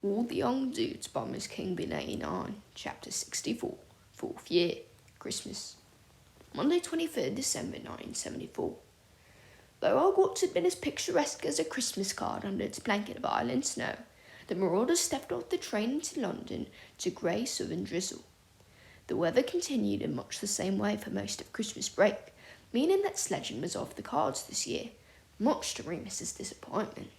All the Young Dudes by MsKingBean89, Chapter 64, 4th Year, Christmas. Monday, 23rd December 1974. Though Hogwarts had been as picturesque as a Christmas card under its blanket of island snow, the marauders stepped off the train into London to grey southern drizzle. The weather continued in much the same way for most of Christmas break, meaning that sledging was off the cards this year, much to Remus's disappointment.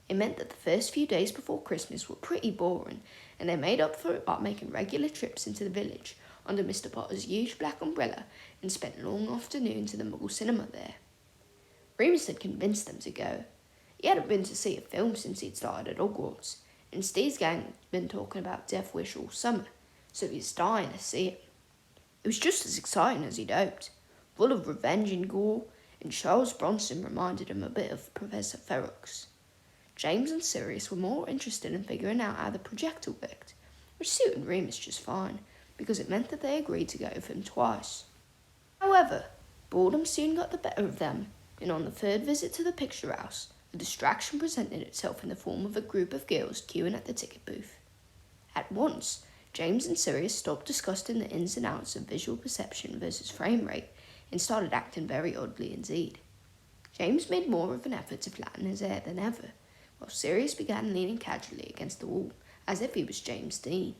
It meant that the first few days before Christmas were pretty boring, and they made up for it by making regular trips into the village under Mr. Potter's huge black umbrella and spent long afternoons in the Muggle cinema there. Remus had convinced them to go. He hadn't been to see a film since he'd started at Hogwarts, and Steve's gang had been talking about Death Wish all summer, so he was dying to see it. It was just as exciting as he'd hoped, full of revenge and gore, and Charles Bronson reminded him a bit of Professor Ferox. James and Sirius were more interested in figuring out how the projector worked, which suited Remus just fine, because it meant that they agreed to go with him twice. However, boredom soon got the better of them, and on the third visit to the picture house, a distraction presented itself in the form of a group of girls queuing at the ticket booth. At once, James and Sirius stopped discussing the ins and outs of visual perception versus frame rate and started acting very oddly indeed. James made more of an effort to flatten his hair than ever, while Sirius began leaning casually against the wall, as if he was James Dean.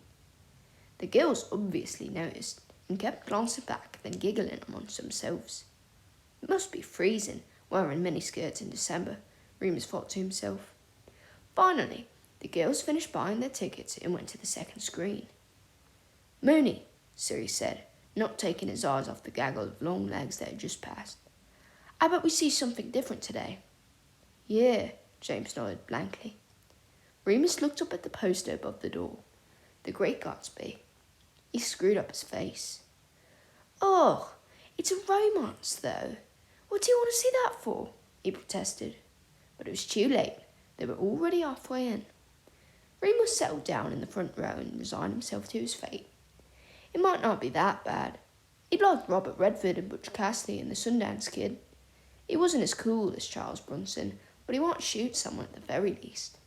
The girls obviously noticed, and kept glancing back, then giggling amongst themselves. It must be freezing, wearing miniskirts in December, Remus thought to himself. Finally, the girls finished buying their tickets and went to the second screen. Moony, Sirius said, not taking his eyes off the gaggle of long legs they had just passed. I bet we see something different today. Yeah, James nodded blankly. Remus looked up at the poster above the door. The Great Gatsby. He screwed up his face. Oh, it's a romance, though. What do you want to see that for? He protested. But it was too late. They were already halfway in. Remus settled down in the front row and resigned himself to his fate. It might not be that bad. He'd like Robert Redford and Butch Cassidy and the Sundance Kid. He wasn't as cool as Charles Bronson, but he might shoot someone at the very least.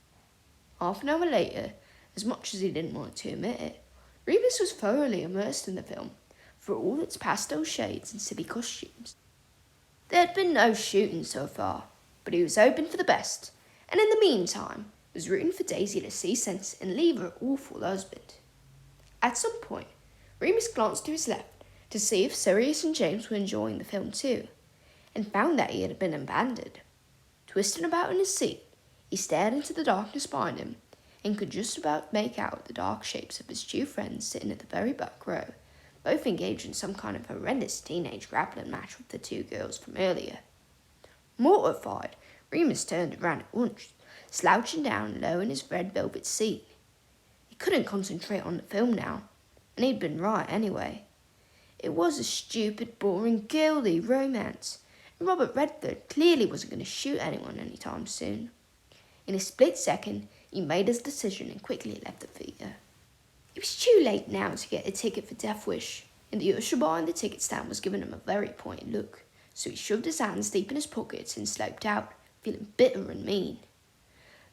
Half an hour later, as much as he didn't want to admit it, Remus was thoroughly immersed in the film, for all its pastel shades and silly costumes. There had been no shooting so far, but he was hoping for the best, and in the meantime was rooting for Daisy to see sense and leave her awful husband. At some point, Remus glanced to his left to see if Sirius and James were enjoying the film too, and found that he had been abandoned. Twisting about in his seat, he stared into the darkness behind him and could just about make out the dark shapes of his two friends sitting at the very back row, both engaged in some kind of horrendous teenage grappling match with the two girls from earlier. Mortified, Remus turned around at once, slouching down low in his red velvet seat. He couldn't concentrate on the film now, and he'd been right anyway. It was a stupid, boring, girly romance, and Robert Redford clearly wasn't going to shoot anyone anytime soon. In a split second, he made his decision and quickly left the theatre. It was too late now to get a ticket for Death Wish, and the usher behind the ticket stand was giving him a very pointed look, so he shoved his hands deep in his pockets and sloped out, feeling bitter and mean.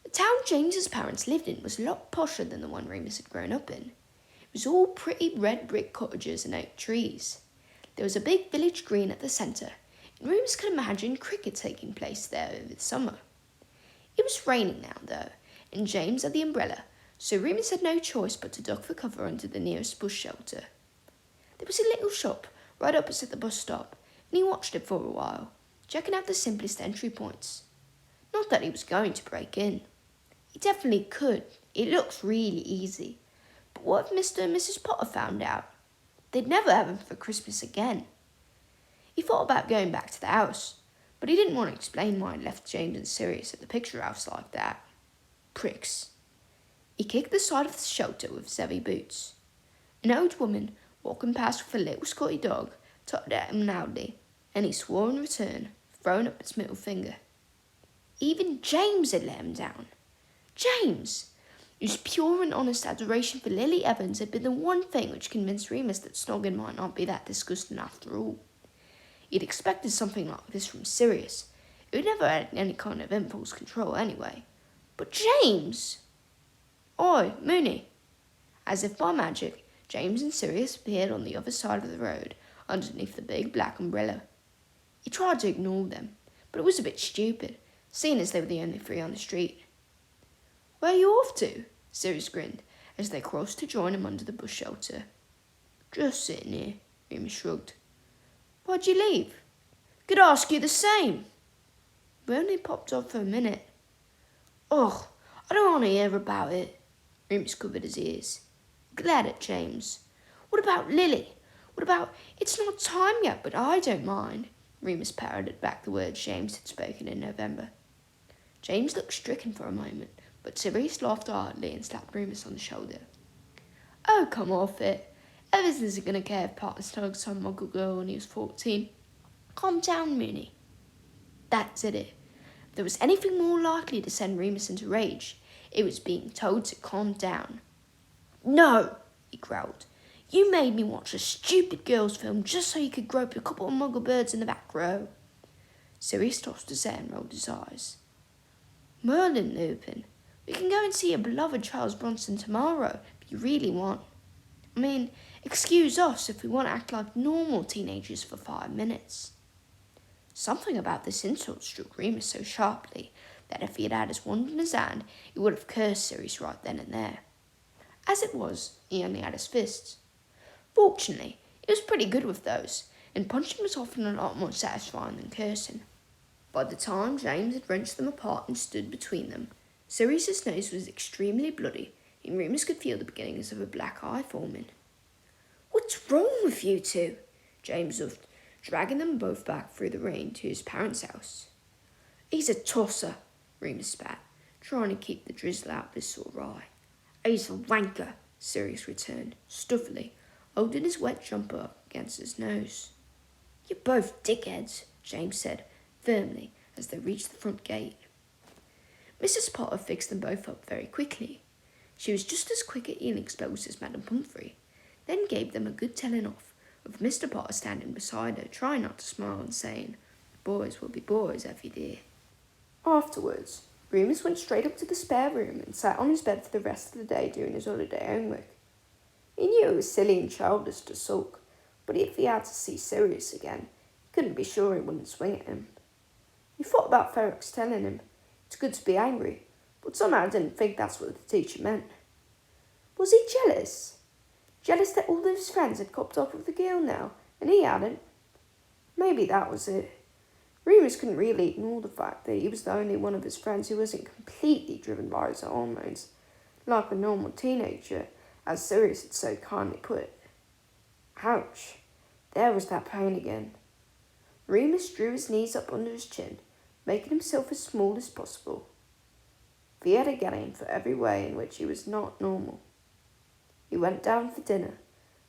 The town James's parents lived in was a lot posher than the one Remus had grown up in. It was all pretty red brick cottages and oak trees. There was a big village green at the centre, and Remus could imagine cricket taking place there over the summer. It was raining now, though, and James had the umbrella, so Remus had no choice but to duck for cover under the nearest bush shelter. There was a little shop right opposite the bus stop, and he watched it for a while, checking out the simplest entry points. Not that he was going to break in. He definitely could. It looks really easy. But what if Mr. and Mrs. Potter found out? They'd never have him for Christmas again. He thought about going back to the house, but he didn't want to explain why he'd left James and Sirius at the picture house like that. Pricks. He kicked the side of the shelter with his heavy boots. An old woman, walking past with a little Scotty dog, tutted at him loudly, and he swore in return, throwing up his middle finger. Even James had let him down. James, whose pure and honest adoration for Lily Evans had been the one thing which convinced Remus that snogging might not be that disgusting after all. He'd expected something like this from Sirius, who never had any kind of impulse control anyway. But James! Oi, Mooney! As if by magic, James and Sirius appeared on the other side of the road, underneath the big black umbrella. He tried to ignore them, but it was a bit stupid, seeing as they were the only three on the street. Where are you off to? Sirius grinned, as they crossed to join him under the bush shelter. Just sitting here, Remus shrugged. Why'd you leave? Could ask you the same. We only popped off for a minute. Ugh, I don't want to hear about it. Remus covered his ears. Glad at James. What about Lily? What about, it's not time yet, but I don't mind. Remus parroted back the words James had spoken in November. James looked stricken for a moment, but Sirius laughed hardly and slapped Remus on the shoulder. Oh, come off it. Evans isn't going to care if partner slugged some muggle girl when he was 14. Calm down, Mooney. That's it. If there was anything more likely to send Remus into rage, it was being told to calm down. No, he growled. You made me watch a stupid girls' film just so you could grope a couple of muggle birds in the back row. Sirius tossed his head and rolled his eyes. Merlin, Lupin, we can go and see your beloved Charles Bronson tomorrow if you really want. I mean, excuse us if we want to act like normal teenagers for 5 minutes. Something about this insult struck Remus so sharply that if he had had his wand in his hand, he would have cursed Sirius right then and there. As it was, he only had his fists. Fortunately, he was pretty good with those, and punching was often a lot more satisfying than cursing. By the time James had wrenched them apart and stood between them, Sirius's nose was extremely bloody, and Remus could feel the beginnings of a black eye forming. What's wrong with you two? James huffed, dragging them both back through the rain to his parents' house. He's a tosser, Remus spat, trying to keep the drizzle out of his sore eye. He's a wanker, Sirius returned, stuffily, holding his wet jumper up against his nose. You're both dickheads, James said, firmly, as they reached the front gate. Mrs. Potter fixed them both up very quickly. She was just as quick at healing spells as Madame Pumphrey, then gave them a good telling off, with Mr. Potter standing beside her, trying not to smile and saying, Boys will be boys, Effie dear. Afterwards, Remus went straight up to the spare room and sat on his bed for the rest of the day doing his holiday homework. He knew it was silly and childish to sulk, but if he had to see Sirius again, he couldn't be sure he wouldn't swing at him. He thought about Ferrex telling him it's good to be angry, but somehow didn't think that's what the teacher meant. Was he jealous? Jealous that all of his friends had copped up with the girl now, and he hadn't? Maybe that was it. Remus couldn't really ignore the fact that he was the only one of his friends who wasn't completely driven by his hormones, like a normal teenager, as Sirius had so kindly put it. Ouch, there was that pain again. Remus drew his knees up under his chin, making himself as small as possible. He had a game for every way in which he was not normal. He went down for dinner,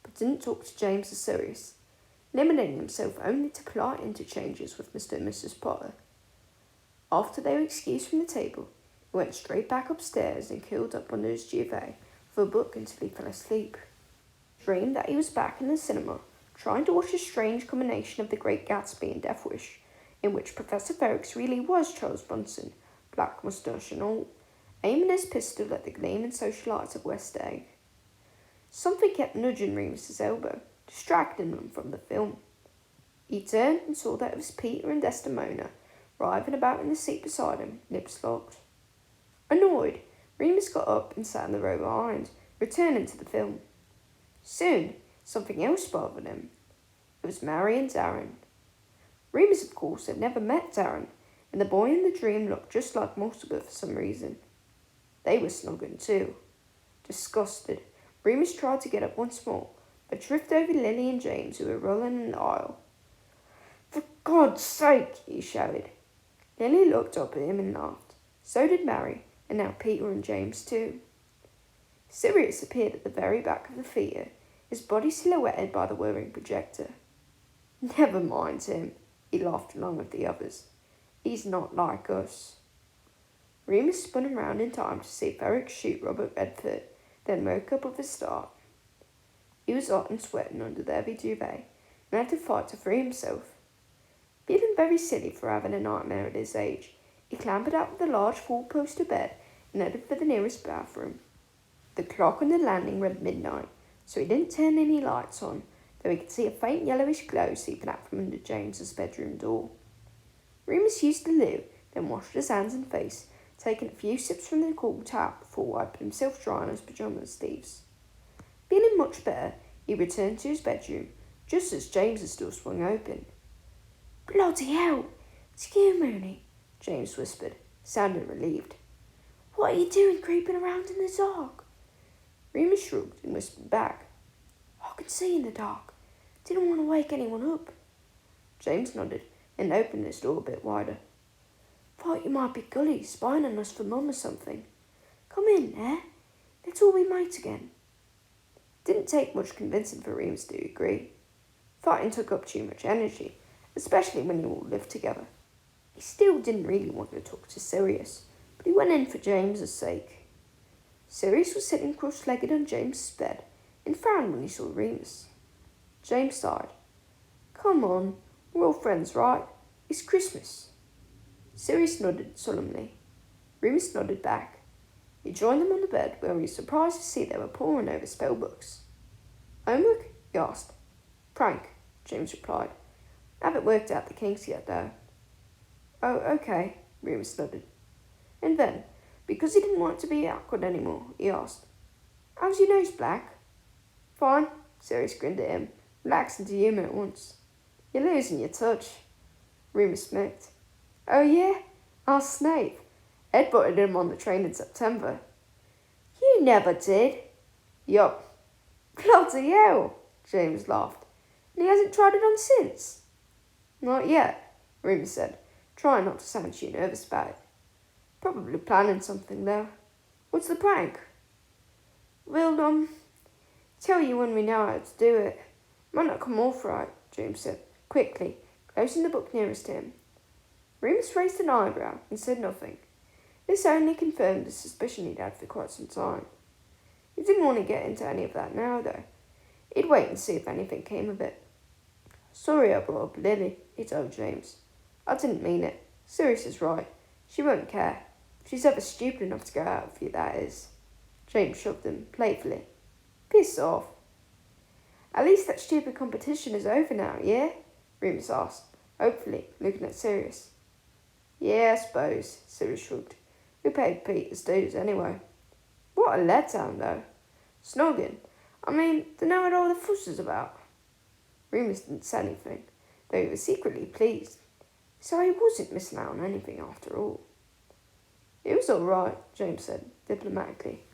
but didn't talk to James or Sirius, limiting himself only to polite interchanges with Mr. and Mrs. Potter. After they were excused from the table, he went straight back upstairs and curled up under his duvet for a book until he fell asleep. He dreamed that he was back in the cinema, trying to watch a strange combination of The Great Gatsby and Death Wish, in which Professor Ferrex really was Charles Bronson, black moustache and all, aiming his pistol at the gleaming socialites of West Egg. Something kept nudging Remus's elbow, distracting him from the film. He turned and saw that it was Peter and Desdemona, writhing about in the seat beside him, lips locked. Annoyed, Remus got up and sat in the row behind, returning to the film. Soon, something else bothered him. It was Mary and Darren. Remus, of course, had never met Darren, and the boy in the dream looked just like Mortimer for some reason. They were snogging too. Disgusted, Remus tried to get up once more, but tripped over Lily and James, who were rolling in the aisle. For God's sake, he shouted. Lily looked up at him and laughed. So did Mary, and now Peter and James too. Sirius appeared at the very back of the theatre, his body silhouetted by the whirring projector. Never mind him, he laughed along with the others. He's not like us. Remus spun around in time to see Ferrex shoot Robert Redford, then woke up with a start. He was hot and sweating under the heavy duvet, and had to fight to free himself. Feeling very silly for having a nightmare at his age, he clambered out of the large four-poster bed and headed for the nearest bathroom. The clock on the landing read midnight, so he didn't turn any lights on, though he could see a faint yellowish glow seeping out from under James's bedroom door. Remus used the loo, then washed his hands and face, taking a few sips from the cool tap before wiping himself dry on his pyjama sleeves. Feeling much better, he returned to his bedroom, just as James's door swung open. "Bloody hell! It's you, Mooney," James whispered, sounding relieved. "What are you doing creeping around in the dark?" Remus shrugged and whispered back. "I can see in the dark. Didn't want to wake anyone up." James nodded and opened his door a bit wider. "Thought you might be Gully spying on us for Mum or something. Come in, eh? Let's all be mates again." Didn't take much convincing for Remus to agree. Fighting took up too much energy, especially when you all lived together. He still didn't really want to talk to Sirius, but he went in for James's sake. Sirius was sitting cross-legged on James's bed and frowned when he saw Remus. James sighed. "Come on, we're all friends, right? It's Christmas." Sirius nodded solemnly. Remus nodded back. He joined them on the bed, where he was surprised to see they were poring over spellbooks. "Homework?" he asked. "Prank," James replied. "Haven't worked out the kinks yet, though." "Oh, okay," Remus nodded. And then, because he didn't want to be awkward anymore, he asked, "How's your nose, Black?" "Fine," Sirius grinned at him, relaxing to humour at once. "You're losing your touch." Remus smirked. "Oh yeah? I'll Snape. Ed butted him on the train in September." "You never did." "Yup." "Bloody hell," James laughed. "And he hasn't tried it on since?" "Not yet," Remus said, trying not to sound too nervous about it. "Probably planning something, though. What's the prank?" "We'll, tell you when we know how to do it. Might not come off right," James said, quickly, closing the book nearest to him. Remus raised an eyebrow and said nothing. This only confirmed the suspicion he'd had for quite some time. He didn't want to get into any of that now, though. He'd wait and see if anything came of it. "Sorry I brought up Lily," he told James. "I didn't mean it. Sirius is right. She won't care. If she's ever stupid enough to go out with you, that is." James shoved him playfully. "Piss off." "At least that stupid competition is over now, yeah?" Remus asked, hopefully, looking at Sirius. "Yeah, I suppose," Sirius shrugged. "We paid Pete his dues anyway." "What a letdown, though. Snogging. I mean, dunno what all the fuss is about." Remus didn't say anything, though he was secretly pleased. So he wasn't missing out on anything after all. "It was all right," James said, diplomatically.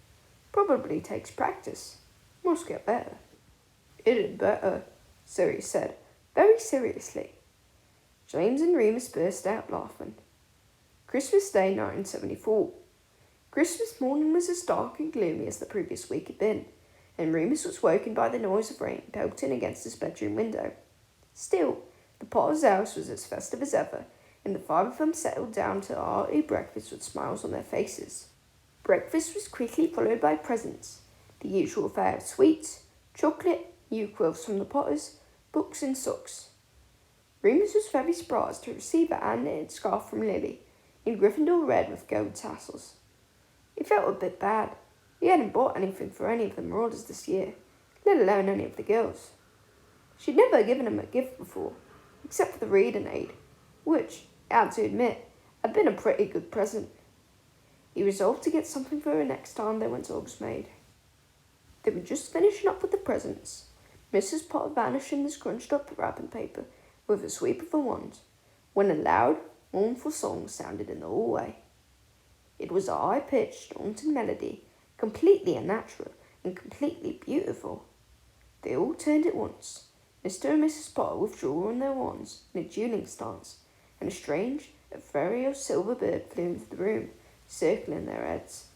"Probably takes practice. Must get better." "It'd better," Sirius said, very seriously. James and Remus burst out laughing. Christmas Day 1974. Christmas morning was as dark and gloomy as the previous week had been, and Remus was woken by the noise of rain pelting against his bedroom window. Still, the Potter's house was as festive as ever, and the five of them settled down to a hearty breakfast with smiles on their faces. Breakfast was quickly followed by presents, the usual fare of sweets, chocolate, new quilts from the Potters, books and socks. Remus was very surprised to receive a hand-knitted scarf from Lily, in Gryffindor red with gold tassels. He felt a bit bad. He hadn't bought anything for any of the Marauders this year, let alone any of the girls. She'd never given him a gift before, except for the reading aid, which, he had to admit, had been a pretty good present. He resolved to get something for her next time they went to Hogsmeade. They were just finishing up with the presents. Mrs. Potter vanished in the scrunched up wrapping paper with a sweep of a wand, when a loud, mournful song sounded in the hallway. It was a high-pitched, haunting melody, completely unnatural and completely beautiful. They all turned at once. Mr. and Mrs. Potter withdrew on their wands in a dueling stance, and a strange, ethereal silver bird flew into the room, circling their heads.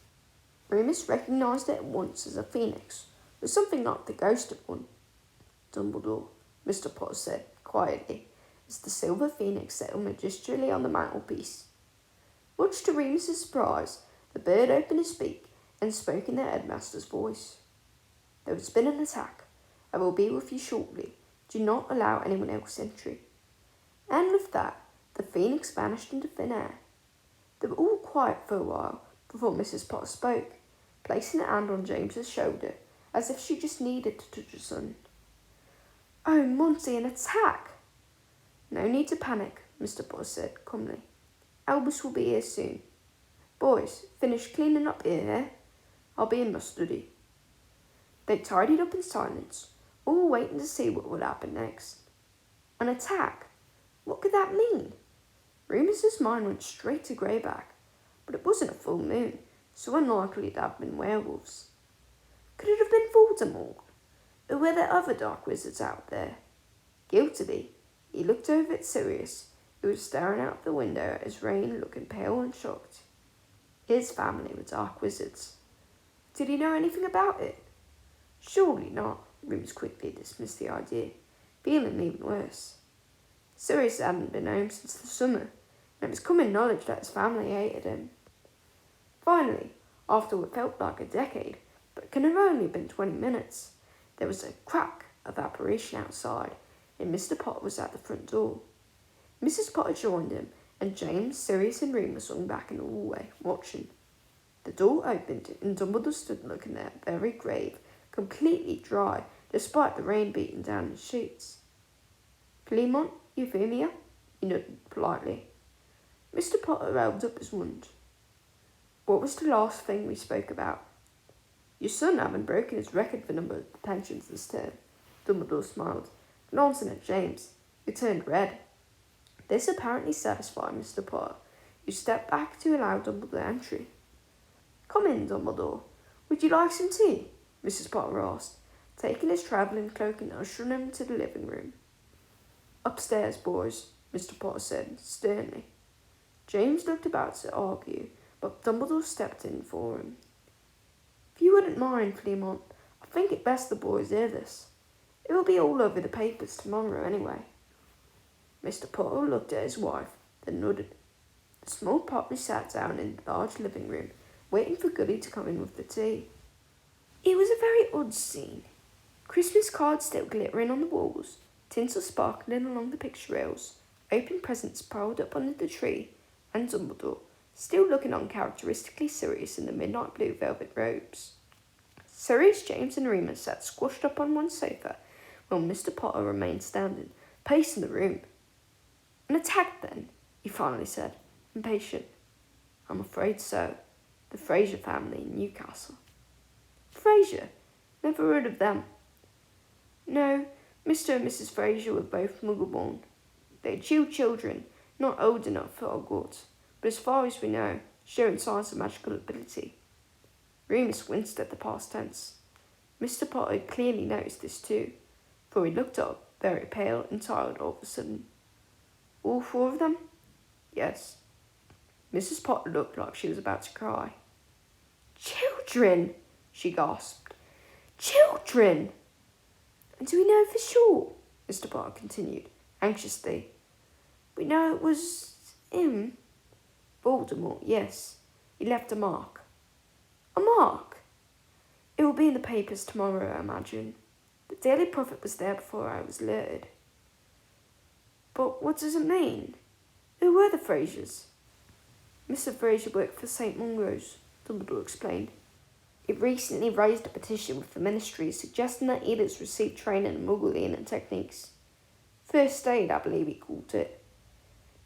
Remus recognised it at once as a phoenix, or something like the ghost of one. "Dumbledore," Mr. Potter said, quietly, as the silver phoenix settled majestically on the mantelpiece. Much to Remus's surprise, the bird opened his beak and spoke in the headmaster's voice. "There has been an attack. I will be with you shortly. Do not allow anyone else entry." And with that, the phoenix vanished into thin air. They were all quiet for a while before Mrs. Potter spoke, placing a hand on James's shoulder, as if she just needed to touch her son. "Oh, Monty, an attack!" "No need to panic," Mr. Potter said calmly. "Albus will be here soon. Boys, finish cleaning up here, eh? I'll be in my study." They tidied up in silence, all waiting to see what would happen next. An attack? What could that mean? Remus's mind went straight to Greyback, but it wasn't a full moon, so unlikely to have been werewolves. Could it have been Voldemort? Or were there other dark wizards out there? Guiltily, he looked over at Sirius, who was staring out the window at his reign, looking pale and shocked. His family were dark wizards. Did he know anything about it? Surely not. Remus quickly dismissed the idea, feeling even worse. Sirius hadn't been home since the summer, and it was common knowledge that his family hated him. Finally, after what felt like a decade, but could have only been 20 minutes, there was a crack of apparition outside, and Mr. Potter was at the front door. Mrs. Potter joined him, and James, Sirius, and Remus hung back in the hallway, watching. The door opened, and Dumbledore stood looking there, very grave, completely dry, despite the rain beating down his sheets. "Philemon, Euphemia?" He nodded politely. Mr. Potter held up his wand. "What was the last thing we spoke about?" "Your son having broken his record for number of detentions this term." Dumbledore smiled, glancing at James, who turned red. This apparently satisfied Mr. Potter, who stepped back to allow Dumbledore entry. "Come in, Dumbledore. Would you like some tea?" Mrs. Potter asked, taking his travelling cloak and ushering him to the living room. "Upstairs, boys," Mr. Potter said sternly. James looked about to argue, but Dumbledore stepped in for him. "If you wouldn't mind, Philemon, I think it best the boys hear this. It will be all over the papers tomorrow anyway." Mr. Potter looked at his wife, then nodded. The small party sat down in the large living room, waiting for Goody to come in with the tea. It was a very odd scene. Christmas cards still glittering on the walls, tinsel sparkling along the picture rails, open presents piled up under the tree, and Dumbledore, still looking uncharacteristically serious in the midnight blue velvet robes. Sirius, James, and Remus sat squashed up on one sofa, while Mr. Potter remained standing, pacing the room. "An attack, then?" he finally said, impatient. "I'm afraid so. The Fraser family in Newcastle." "Fraser? Never heard of them." "No, Mr. and Mrs. Fraser were both Muggle-born. They had 2 children, not old enough for Hogwarts, but as far as we know, showing signs of magical ability." Remus winced at the past tense. Mr. Potter had clearly noticed this too, for he looked up, very pale and tired all of a sudden. "All 4 of them?" "Yes." Mrs. Potter looked like she was about to cry. "Children!" she gasped. "Children!" "And do we know for sure?" Mr. Potter continued, anxiously. "We know it was him." "Voldemort, yes. He left a mark." "A mark?" "It will be in the papers tomorrow, I imagine. The Daily Prophet was there before I was alerted." "But what does it mean? Who were the Frasers?" "Mr. Fraser worked for St. Mungo's," Dumbledore explained. "He recently raised a petition with the Ministry suggesting that Ediths receive training in Muggle healing techniques. First aid, I believe he called it.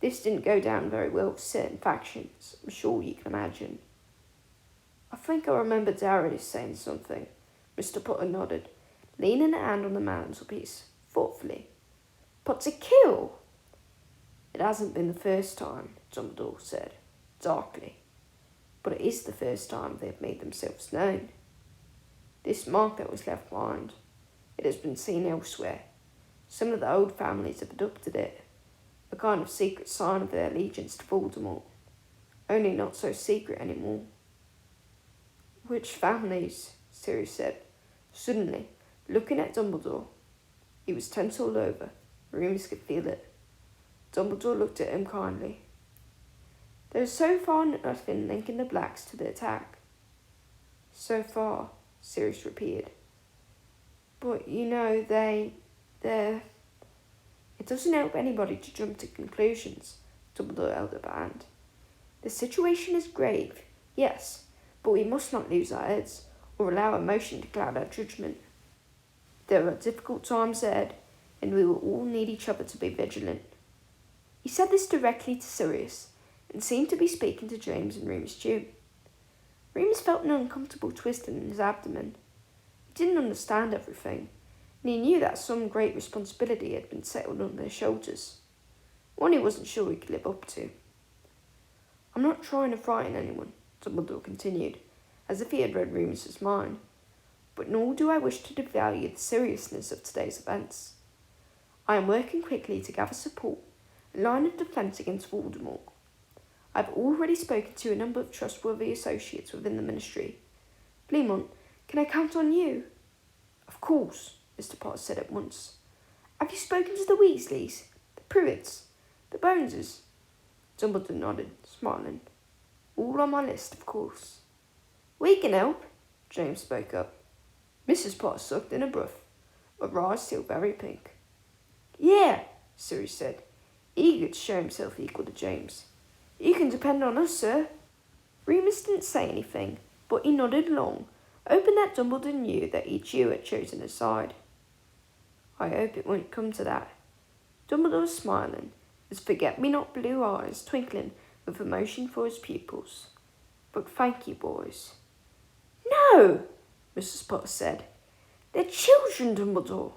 This didn't go down very well with certain factions, I'm sure you can imagine." "I think I remember Darius saying something." Mr. Potter nodded, leaning a hand on the mantelpiece, thoughtfully. "But to kill?" "It hasn't been the first time," Dumbledore said, darkly. "But it is the first time they've made themselves known. This mark that was left behind, it has been seen elsewhere. Some of the old families have adopted it, a kind of secret sign of their allegiance to Voldemort, only not so secret anymore." "Which families?" Sirius said, suddenly, looking at Dumbledore. He was tense all over. Remus could feel it. Dumbledore looked at him kindly. "There is so far nothing linking the Blacks to the attack." "So far," Sirius repeated. "But you know, they're... It doesn't help anybody to jump to conclusions," Dumbledore held up a hand. "The situation is grave, yes, but we must not lose our heads or allow emotion to cloud our judgment. There are difficult times ahead, and we will all need each other to be vigilant. He said this directly to Sirius, and seemed to be speaking to James and Remus too. Remus felt an uncomfortable twist in his abdomen. He didn't understand everything, and he knew that some great responsibility had been settled on their shoulders, one he wasn't sure he could live up to. "I'm not trying to frighten anyone," Dumbledore continued, as if he had read Remus's mind, "but nor do I wish to devalue the seriousness of today's events. I am working quickly to gather support, a line of defence against Voldemort. I have already spoken to a number of trustworthy associates within the Ministry. Clement, can I count on you?" "Of course," Mr. Potter said at once. "Have you spoken to the Weasleys, the Prewetts, the Boneses?" Dumbledore nodded, smiling. "All on my list, of course." "We can help," James spoke up. Mrs. Potter sucked in a breath, her eyes still very pink. "Yeah," Sirius said, eager to show himself equal to James. "You can depend on us, sir." Remus didn't say anything, but he nodded along, hoping that Dumbledore knew that each year had chosen a side. "I hope it won't come to that." Dumbledore was smiling, his forget-me-not blue eyes twinkling with emotion for his pupils. "But thank you, boys." "No," Mrs. Potter said. "They're children, Dumbledore."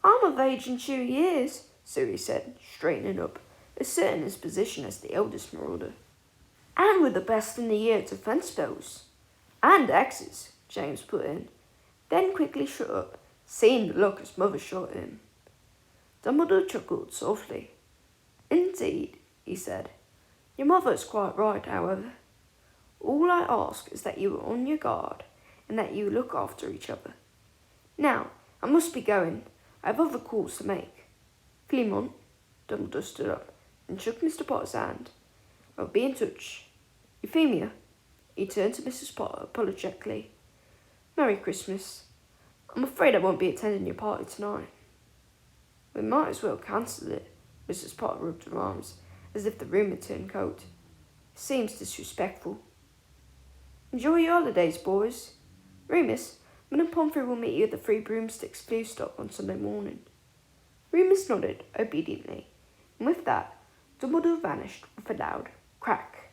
"I'm of age in 2 years," Sirius said, straightening up, asserting his position as the eldest marauder. "And we're the best in the year at defence spells." "And axes," James put in, then quickly shut up, seeing the look his mother shot at him. Dumbledore chuckled softly. "Indeed," he said. "Your mother is quite right, however. All I ask is that you are on your guard, and that you look after each other. Now, I must be going. I have other calls to make. Clement," Dumbledore stood up and shook Mr. Potter's hand. "I'll be in touch. Euphemia," he turned to Mrs. Potter apologetically. "Merry Christmas. I'm afraid I won't be attending your party tonight." "We might as well cancel it." Mrs. Potter rubbed her arms, as if the room had turned cold. "It seems disrespectful." "Enjoy your holidays, boys. Remus, me and Pomfrey will meet you at the Three Broomsticks flue stop on Sunday morning." Remus nodded obediently, and with that, Dumbledore vanished with a loud crack.